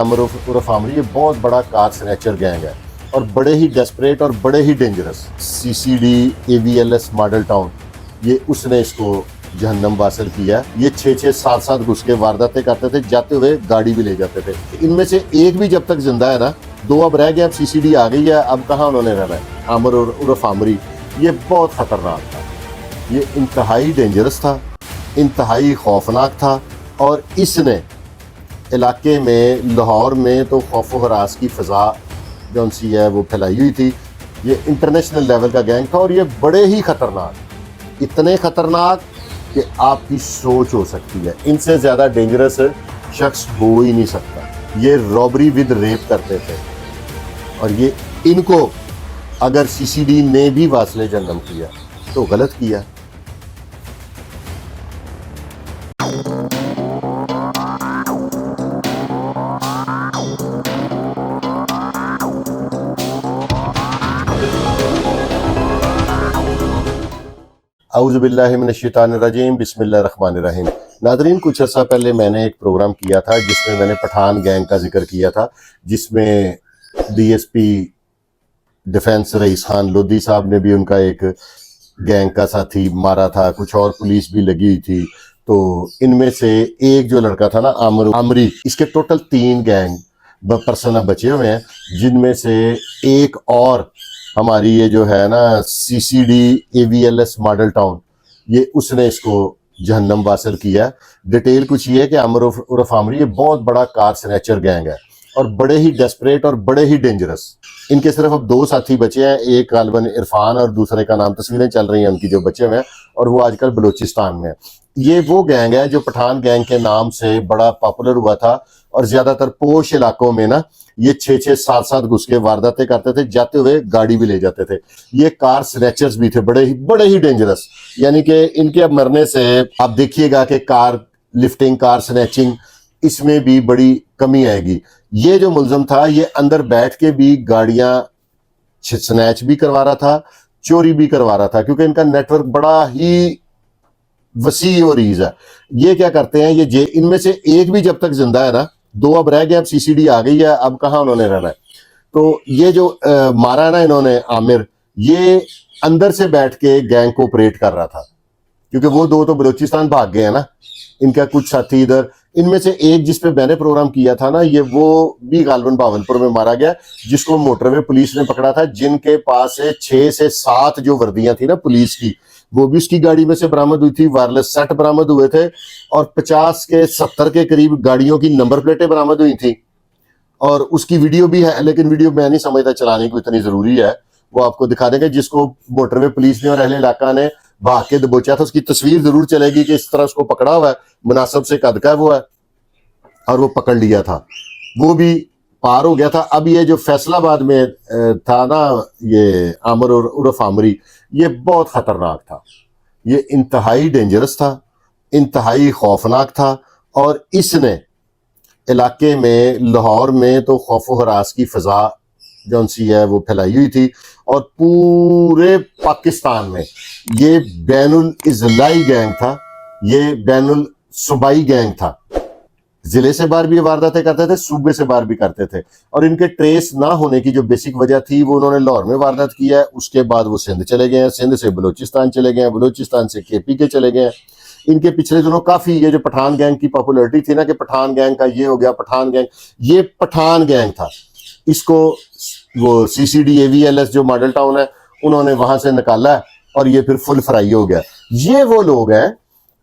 عمر عامری یہ بہت بڑا کار سنیچر گینگ ہے اور بڑے ہی ڈیسپریٹ اور بڑے ہی dangerous. CCD AVLS Model Town یہ اس نے اس کو جہنم واصل کیا ہے. یہ 6-7 گھس کے وارداتیں کرتے تھے, جاتے ہوئے گاڑی بھی لے جاتے تھے. ان میں سے ایک بھی جب تک زندہ ہے نا, 2 اب رہ گئے. اب CCD آ گئی ہے, اب کہاں انہوں نے رہنا ہے. عامر عرف عامری یہ بہت خطرناک تھا, یہ انتہائی ڈینجرس تھا, انتہائی خوفناک تھا. اور اس نے علاقے میں لاہور میں تو خوف و ہراس کی فضا جو ان سی ہے وہ پھیلائی ہوئی تھی. یہ انٹرنیشنل لیول کا گینگ تھا اور یہ بڑے ہی خطرناک, اتنے خطرناک کہ آپ کی سوچ ہو سکتی ہے. ان سے زیادہ ڈینجرس شخص ہو ہی نہیں سکتا. یہ رابری ود ریپ کرتے تھے اور یہ ان کو اگر CCD نے بھی واصل جہنم کیا تو غلط کیا. اعوذ باللہ من الشیطان الرجیم, بسم اللہ الرحمن الرحیم. ناظرین, کچھ عرصہ پہلے میں نے ایک پروگرام کیا تھا جس میں نے پٹھان گینگ کا ذکر کیا تھا, جس میں DSP ڈیفنس رئیس خان لودھی صاحب نے بھی ان کا ایک گینگ کا ساتھی مارا تھا, کچھ اور پولیس بھی لگی ہوئی تھی. تو ان میں سے ایک جو لڑکا تھا نا عامر عامری, اس کے ٹوٹل 3 گینگ پرسن بچے ہوئے ہیں, جن میں سے ایک اور ہماری یہ جو ہے نا CCD AVLS ماڈل ٹاؤن یہ اس نے اس کو جہنم واصل کیا. ڈیٹیل کچھ یہ ہے کہ عامر عرف عامری یہ بہت بڑا کار سنیچر گینگ ہے اور بڑے ہی ڈیسپریٹ اور بڑے ہی ڈینجرس. ان کے صرف اب 2 ساتھی بچے ہیں, ایک غالباً عرفان اور دوسرے کا نام, تصویریں چل رہی ہیں ان کی جو بچے ہوئے ہیں, اور وہ آج کل بلوچستان میں. یہ وہ گینگ ہے جو پٹھان گینگ کے نام سے بڑا پاپولر ہوا تھا اور زیادہ تر پوش علاقوں میں نا یہ 6-7 گھس کے وارداتیں کرتے تھے, جاتے ہوئے گاڑی بھی لے جاتے تھے. یہ کار سنیچرز بھی تھے, بڑے ہی ڈینجرس. یعنی کہ ان کے اب مرنے سے آپ دیکھیے گا کہ کار لفٹنگ, کار سنیچنگ, اس میں بھی بڑی کمی آئے گی. یہ جو ملزم تھا یہ اندر بیٹھ کے بھی گاڑیاں سنیچ بھی کروا رہا تھا, چوری بھی کروا رہا تھا, کیونکہ ان کا نیٹ ورک بڑا ہی وسیع اور ریز ہے. یہ کیا کرتے ہیں, یہ ان میں سے ایک بھی جب تک زندہ ہے نا, 2 اب رہ گئے. اب CCD آ گئی ہے, اب کہاں انہوں نے رہنا ہے. تو یہ جو مارا ہے نا انہوں نے عامر, یہ اندر سے بیٹھ کے گینگ کو آپریٹ کر رہا تھا, کیونکہ وہ 2 تو بلوچستان بھاگ گئے ہیں نا, ان کا کچھ ساتھی ادھر. ان میں سے ایک جس پہ میں نے پروگرام کیا تھا نا, یہ وہ بھی غالباً بھاونپور میں مارا گیا, جس کو موٹر وے پولیس نے پکڑا تھا, جن کے پاس سے 6 سے 7 جو وردیاں تھیں نا پولیس کی, وہ بھی اس کی گاڑی میں سے برآمد ہوئی تھی. وائرلیس سیٹ برآمد ہوئے تھے اور 50 کے 70 کے قریب گاڑیوں کی نمبر پلیٹیں برآمد ہوئی تھیں. اور اس کی ویڈیو بھی ہے, لیکن ویڈیو میں نہیں سمجھتا چلانے کو اتنی ضروری ہے, وہ آپ کو دکھا دیں گے. جس کو موٹر وے پولیس نے اور اہل علاقہ نے بھاگ کے دبوچا تھا, اس کی تصویر ضرور چلے گی کہ اس طرح اس کو پکڑا ہوا ہے, مناسب سے قد کا وہ ہے, اور وہ پکڑ لیا تھا, وہ بھی پار ہو گیا تھا. اب یہ جو فیصل آباد میں تھا نا, یہ عامر عرف عامری یہ بہت خطرناک تھا, یہ انتہائی ڈینجرس تھا, انتہائی خوفناک تھا. اور اس نے علاقے میں لاہور میں تو خوف و ہراس کی فضا جو ان سی ہے وہ پھیلائی ہوئی تھی, اور پورے پاکستان میں یہ بین الاضلاعی گینگ تھا, یہ بین الصوبائی گینگ تھا. ضلع سے باہر بھی وارداتیں کرتے تھے, صوبے سے باہر بھی کرتے تھے. اور ان کے ٹریس نہ ہونے کی جو بیسک وجہ تھی, وہ انہوں نے لاہور میں واردات کیا ہے, اس کے بعد وہ سندھ چلے گئے ہیں, سندھ سے بلوچستان چلے گئے ہیں, بلوچستان سے KP کے چلے گئے ہیں. ان کے پچھلے دنوں کافی یہ جو پٹھان گینگ کی پاپولرٹی تھی نا, کہ پٹھان گینگ کا یہ ہو گیا, پٹھان گینگ, یہ پٹھان گینگ تھا. اس کو وہ CCD AVLS جو ماڈل ٹاؤن ہے انہوں نے وہاں سے نکالا ہے, اور یہ پھر فل فرائی ہو گیا. یہ وہ لوگ ہیں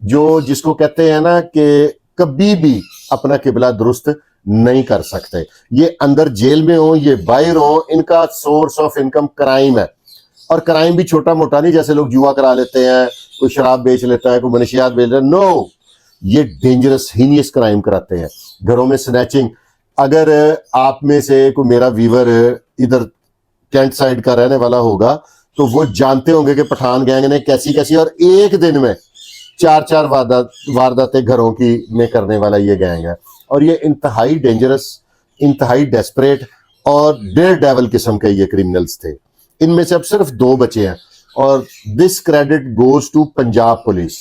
جو جس کو کہتے ہیں نا کہ کبھی بھی اپنا قبلہ درست نہیں کر سکتے. یہ اندر جیل میں ہوں, یہ باہر ہوں, ان کا سورس آف انکم کرائم ہے. اور کرائم بھی چھوٹا موٹا نہیں, جیسے لوگ جوا کرا لیتے ہیں, کوئی شراب بیچ لیتا ہے, کوئی منشیات بیچ لیتا ہے. نو, یہ ڈینجرس ہینیس کرائم کراتے ہیں. گھروں میں سنیچنگ. اگر آپ میں سے کوئی میرا ویور ادھر کینٹ سائڈ کا رہنے والا ہوگا تو وہ جانتے ہوں گے کہ پٹھان گینگ نے کیسی اور ایک دن میں 4 وارداتیں گھروں کی میں کرنے والا یہ گینگ ہے. اور یہ انتہائی ڈینجرس, انتہائی ڈیسپریٹ اور ڈیئر ڈیول قسم کے یہ کرمنلز تھے. ان میں سے اب صرف 2 بچے ہیں, اور this credit goes to Punjab police.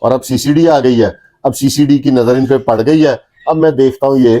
اور اب CCD آ گئی ہے, اب CCD کی نظر ان پہ پڑ گئی ہے. اب میں دیکھتا ہوں یہ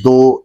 2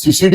CCD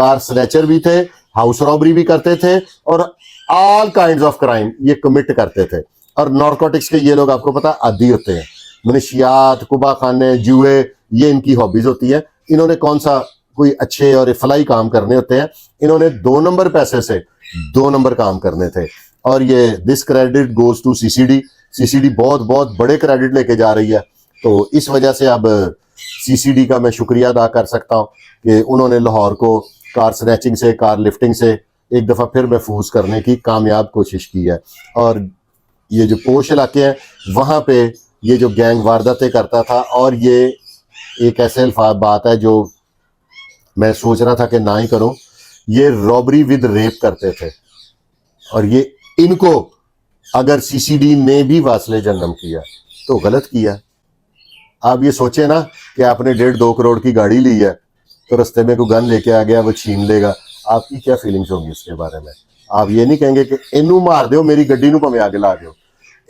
کار سنیچر بھی تھے, ہاؤس رابری بھی کرتے تھے, اور آل کائنڈز آف کرائم یہ کمٹ کرتے تھے. اور نارکوٹکس کے یہ لوگ آپ کو پتا عادی ہوتے ہیں, منشیات, کبا خانے, جوئے, یہ ان کی ہابیز ہوتی ہیں. انہوں نے کون سا کوئی اچھے اور فلاحی کام کرنے ہوتے ہیں, انہوں نے 2 نمبر پیسے سے 2 نمبر کام کرنے تھے. اور یہ this credit goes to CCD بہت بہت بڑے کریڈٹ لے کے جا رہی ہے. تو اس وجہ سے اب CCD کا میں شکریہ ادا کر سکتا ہوں کہ انہوں نے لاہور کو کار سنیچنگ سے, کار لفٹنگ سے ایک دفعہ پھر محفوظ کرنے کی کامیاب کوشش کی ہے. اور یہ جو پوش علاقے ہیں وہاں پہ یہ جو گینگ وارداتیں کرتا تھا, اور یہ ایک ایسے بات ہے جو میں سوچ رہا تھا کہ نہ ہی کروں, یہ رابری ود ریپ کرتے تھے. اور یہ ان کو اگر CCD نے بھی واصل جہنم کیا تو غلط کیا. آپ یہ سوچیں نا کہ آپ نے 1.5-2 کروڑ کی گاڑی لی ہے, تو رستے میں کوئی گن لے کے آ گیا, وہ چھین لے گا, آپ کی کیا فیلنگز ہوں گی اس کے بارے میں؟ آپ یہ نہیں کہیں گے کہ اینو مار دیو, میری گڈی نو پویں اگ لا دیو,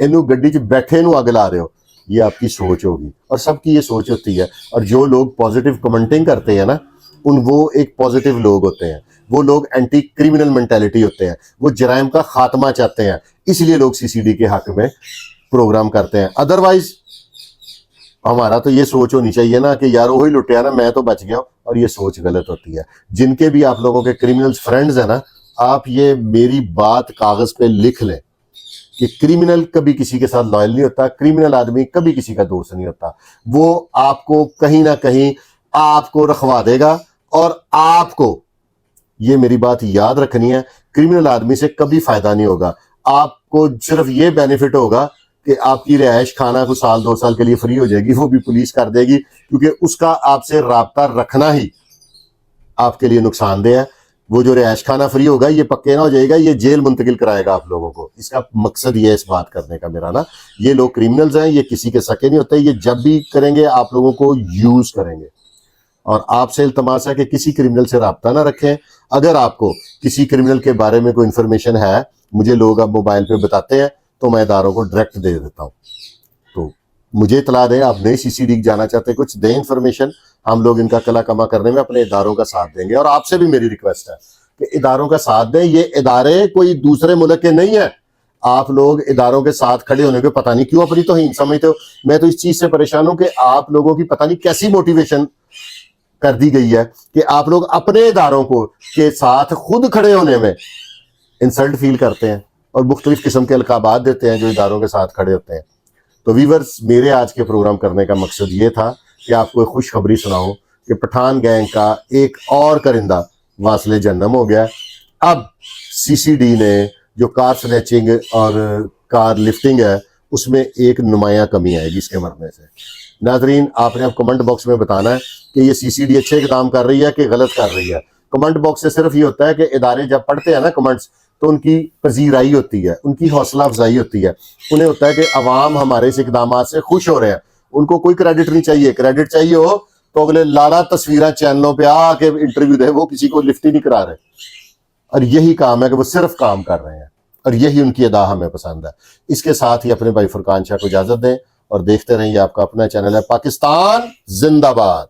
اینو گڈی 'چ بیٹھے نو اگ لا رہے ہو. یہ آپ کی سوچ ہوگی, اور سب کی یہ سوچ ہوتی ہے. اور جو لوگ پازیٹیو کمنٹنگ کرتے ہیں نا, وہ ایک پازیٹیو لوگ ہوتے ہیں, وہ لوگ اینٹی کرمنل مینٹیلٹی ہوتے ہیں, وہ جرائم کا خاتمہ چاہتے ہیں, اس لیے لوگ CCD کے حق میں پروگرام کرتے ہیں. ادروائز ہمارا تو یہ سوچ ہونی چاہیے نا کہ یار وہی لٹیا نا, میں تو بچ گیا ہوں. اور یہ سوچ غلط ہوتی ہے. جن کے بھی آپ لوگوں کے کرمنلز فرینڈز ہیں نا, آپ یہ میری بات کاغذ پہ لکھ لیں کہ کرمنل کبھی کسی کے ساتھ لائل نہیں ہوتا, کرمنل آدمی کبھی کسی کا دوست نہیں ہوتا. وہ آپ کو کہیں نہ کہیں آپ کو رکھوا دے گا, اور آپ کو یہ میری بات یاد رکھنی ہے, کرمنل آدمی سے کبھی فائدہ نہیں ہوگا. آپ کو صرف یہ بینیفٹ ہوگا کہ آپ کی رہائش کھانا کو 1-2 سال کے لیے فری ہو جائے گی, وہ بھی پولیس کر دے گی, کیونکہ اس کا آپ سے رابطہ رکھنا ہی آپ کے لیے نقصان دہ ہے. وہ جو رہائش کھانا فری ہوگا یہ پکے نہ ہو جائے گا, یہ جیل منتقل کرائے گا آپ لوگوں کو. اس کا مقصد یہ ہے اس بات کرنے کا میرا نا, یہ لوگ کرمنلز ہیں, یہ کسی کے سکے نہیں ہوتے, یہ جب بھی کریں گے آپ لوگوں کو یوز کریں گے. اور آپ سے التماس ہے کہ کسی کرمنل سے رابطہ نہ رکھیں. اگر آپ کو کسی کرمنل کے بارے میں کوئی انفارمیشن ہے, مجھے لوگ اب موبائل پہ بتاتے ہیں, تو میں اداروں کو ڈائریکٹ دے دیتا ہوں. تو مجھے اطلاع دیں, آپ نئے CCD جانا چاہتے ہیں, کچھ دیں انفارمیشن, ہم لوگ ان کا کلا کما کرنے میں اپنے اداروں کا ساتھ دیں گے. اور آپ سے بھی میری ریکویسٹ ہے کہ اداروں کا ساتھ دیں. یہ ادارے کوئی دوسرے ملک کے نہیں ہیں, آپ لوگ اداروں کے ساتھ کھڑے ہونے کے پتہ نہیں کیوں اپنی توہین سمجھتے ہو. میں تو اس چیز سے پریشان ہوں کہ آپ لوگوں کی پتہ نہیں کیسی موٹیویشن کر دی گئی ہے کہ آپ لوگ اپنے اداروں کو کے ساتھ خود کھڑے ہونے میں انسلٹ فیل کرتے ہیں, اور مختلف قسم کے القابات دیتے ہیں جو اداروں کے ساتھ کھڑے ہوتے ہیں. تو ویورز, میرے آج کے پروگرام کرنے کا مقصد یہ تھا کہ آپ کو ایک خوشخبری سناؤں کہ پٹھان گینگ کا ایک اور کرندہ واصل جہنم ہو گیا. اب CCD نے جو کار سنیچنگ اور کار لفٹنگ ہے اس میں ایک نمایاں کمی آئے گی اس کے مرنے سے. ناظرین, آپ نے اب کمنٹ باکس میں بتانا ہے کہ یہ CCD اچھے اقدام کر رہی ہے کہ غلط کر رہی ہے. کمنٹ باکس سے صرف یہ ہوتا ہے کہ ادارے جب پڑھتے ہیں نا کمنٹس, تو ان کی پذیرائی ہوتی ہے, ان کی حوصلہ افزائی ہوتی ہے. انہیں ہوتا ہے کہ عوام ہمارے اس اقدامات سے خوش ہو رہے ہیں. ان کو کوئی کریڈٹ نہیں چاہیے, کریڈٹ چاہیے ہو تو اگلے لالا تصویریں چینلوں پہ آ کے انٹرویو دے, وہ کسی کو لفٹ ہی نہیں کرا رہے. اور یہی کام ہے کہ وہ صرف کام کر رہے ہیں, اور یہی ان کی ادا ہمیں پسند ہے. اس کے ساتھ ہی اپنے بھائی فرقان شاہ کو اجازت دیں, اور دیکھتے رہیں. یہ آپ کا اپنا چینل ہے پاکستان زندہ باد.